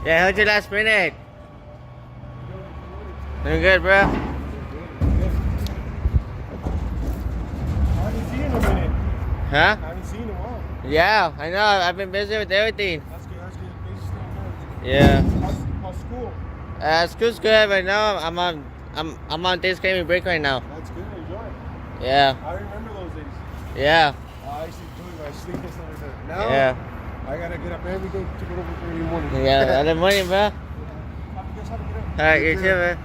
Yeah, how's your last minute? Doing good, bro. I haven't seen you in a minute. Huh? I haven't seen you in a while. Yeah, I know. I've been busy with everything. That's good. That's good. Busy still good. Yeah. How's school? School's good right now. I'm on Thanksgiving break right now. That's good. Enjoy it. Yeah. I remember those days. Yeah. I used to do it my sleep and stuff like that. Now, Yeah. I gotta get up every day to go over there in the morning. Yeah. Other morning, bro. Have to get up. Alright, you too, man.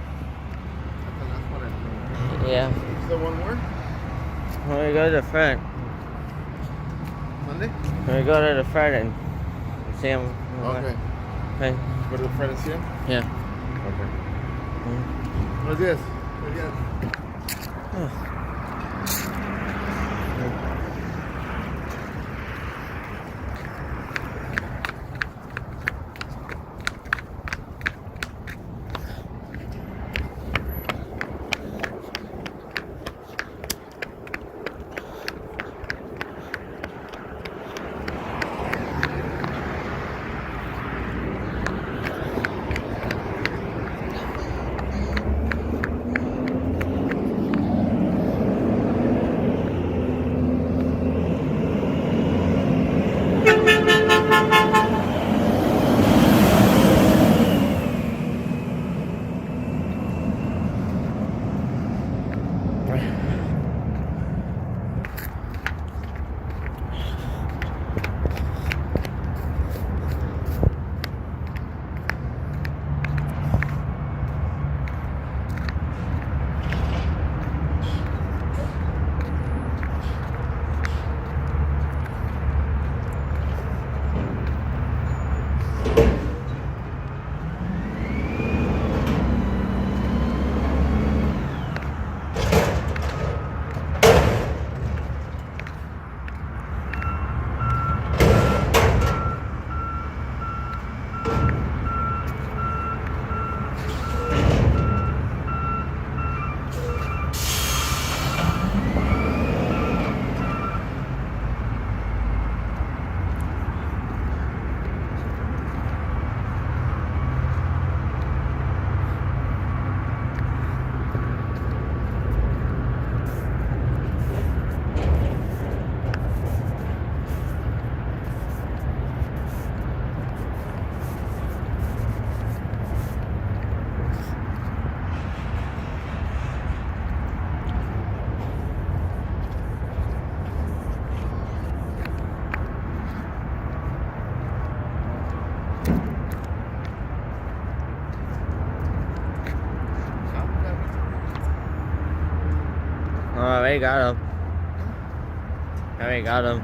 Yeah. Still one more? When we go to the front. Monday? When we go to the front and see him. Okay. Okay. Go to the front and see him? Yeah. Okay. Mm. What's this? What is Oh, I already got him. I already got him.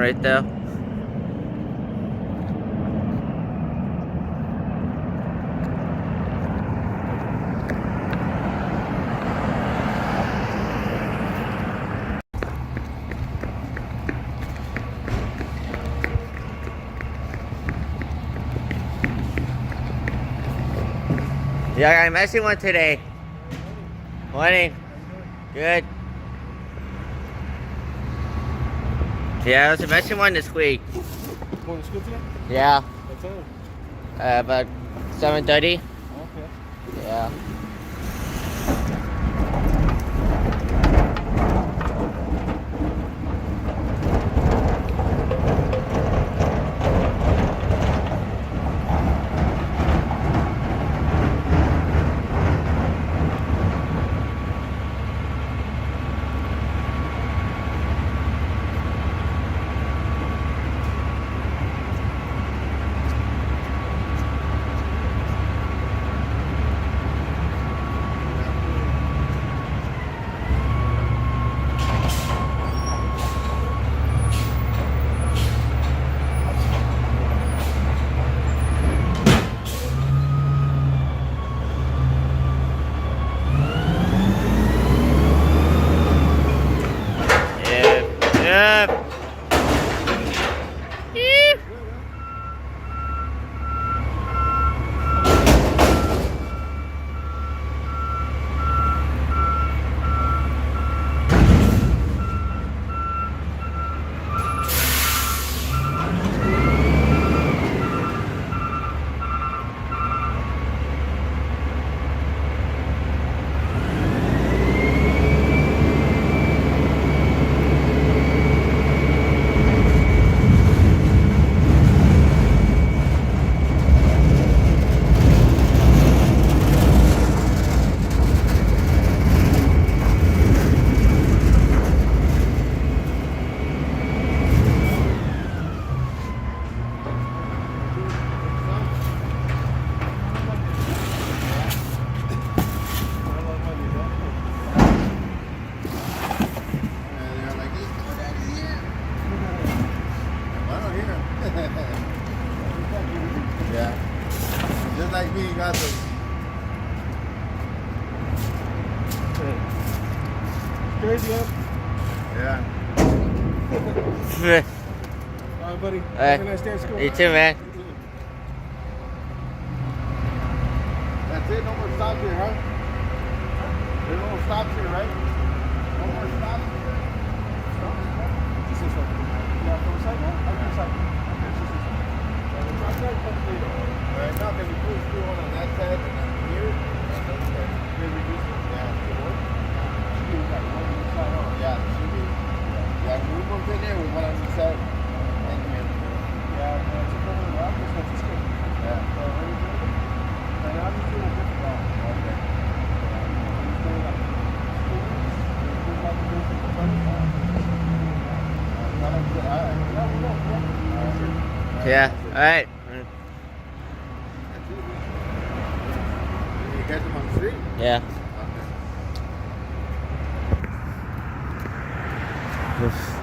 right there. Yeah, I got a messy one today. Morning. Good. Yeah, it was a messy one this week. Going to school today? Yeah. What time? About 7:30. Okay. Yeah. Yep. Yep. Yeah. Just like me, got the. Crazy, huh? Yeah. Alright, buddy. Have a nice day at school. You too, man. That's it. No more stops here, huh? There's no more stops here, right? No more stops. Just this one. Yeah, from the side, no? I'm from the side. Right now, can we push through one on that side and then here? And then there. They reduce it? Yeah, it work? Yeah, it should be. Yeah, we moved in there with one on this side and here. Yeah, it's a couple of rockets, but it's good. Yeah. And I'm just doing a different route. Okay. Yeah. All right. You catch them on the street? Yeah. Okay. Oof.